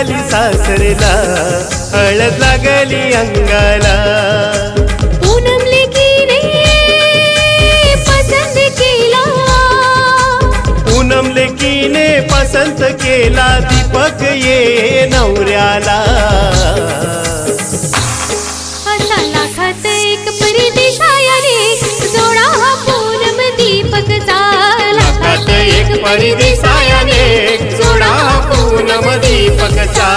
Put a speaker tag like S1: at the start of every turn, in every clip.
S1: निघाली सासरेला, हळद लागली अंगाला.
S2: पूनम लेकीने पसंत केला,
S1: पूनम लेकीने पसंत केला, दीपक ये नवऱ्याला.
S2: असा लाखात एक परदेशायाने जोडा हा पूनम दीपकचा.
S1: लाखात एक परदेशायाने जोडा हा पूनम दीपकचा.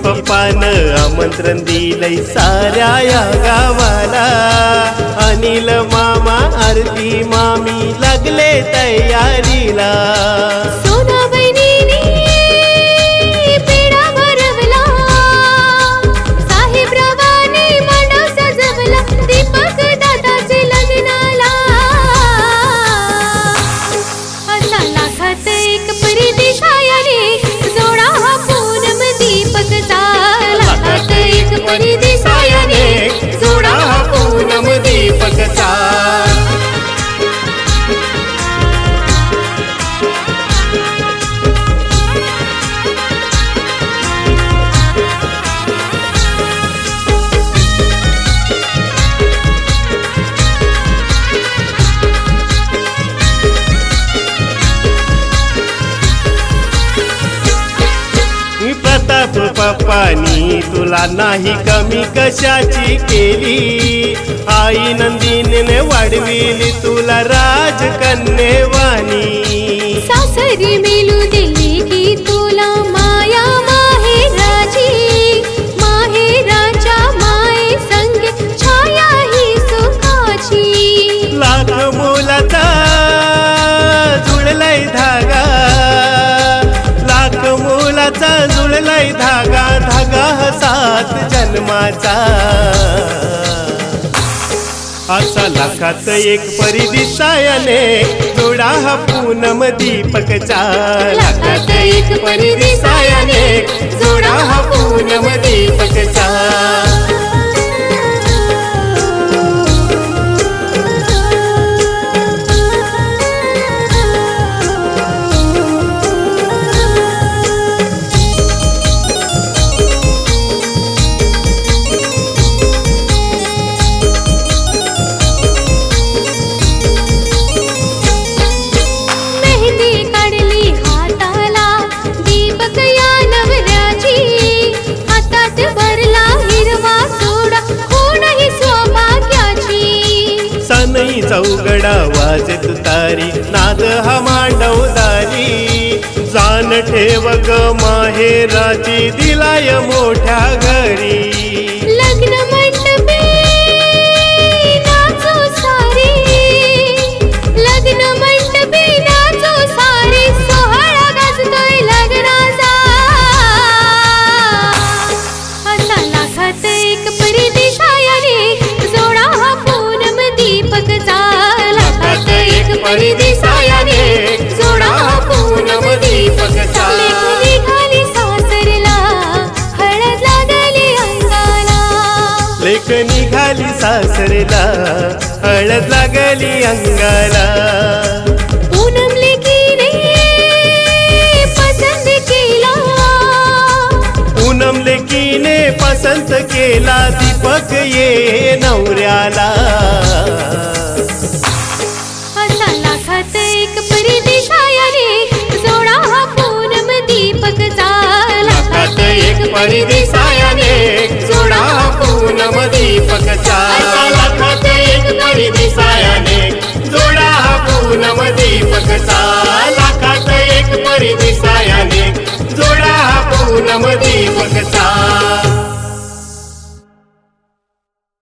S1: पप्पानं आमंत्रण दिलंय साऱ्या या गावाला. अनिल मामा आरती मामी लागले तयारीला.
S2: सोना बहिणीने पेढा भरवला, साहेबरावाने मंडप सजवला, दीपक दादाचे लग्नाला. असा लाखात एक परदेशायाने जोडा हा पूनम दीपकचा. लाखात एक परदेशायाने जोडा हा पूनम दीपकचा. प्रताप पप्पानी तुला नाही कमी कशाची केली. आई नंदिनीने वाढविली तुला राजकन्येवाणी. सासरी मिलू दिली की तुला माया माहेराची. माहेराच्या माये संगे छाया ही सुखाची.
S1: लाख मोलाचा जुळलाय धागा, लाख मोलाचा जुळलाय धागा, धागा हा 7 जन्माचा. असा लाखात एक परदेशायाने जोडा हा पूनम दीपकचा. लाखात एक परदेशायाने जोडा हा पूनम दीपकचा. चौगडा वाजे तुतारी, नाद हा मांडवदारी. जाण ठेव ग माहेराची, दिलाय मोठ्या घरी.
S2: लग्न मंडपे नाचो सारी, लग्न मंडपे नाचो सारी, सोहळा गाजतोय लग्नाचा. असा लाखात एक परदेशायाने जोडा हा पूनम दीपकचा. लाखात एक परदेशायाने जोडा हा पूनम दीपकचा. लेक निघाली सासरला, हळद लागली अंगाला.
S1: लेक निघाली सासरला, हळद लागली अंगाला.
S2: पूनम लेकीने पसंत केला,
S1: पूनम लेकीने पसंत केला, दीपक ये नवऱ्याला.
S2: असा लाखात एक परदेशायाने जोडा हा पूनम दीपकचा.
S1: लाखात एक परदेशायाने जोडा हा पूनम दीपकचा. लाखात एक परदेशायाने जोडा हा पूनम दीपकचा. लाखात एक परदेशायाने जोडा हा पूनम दीपकचा.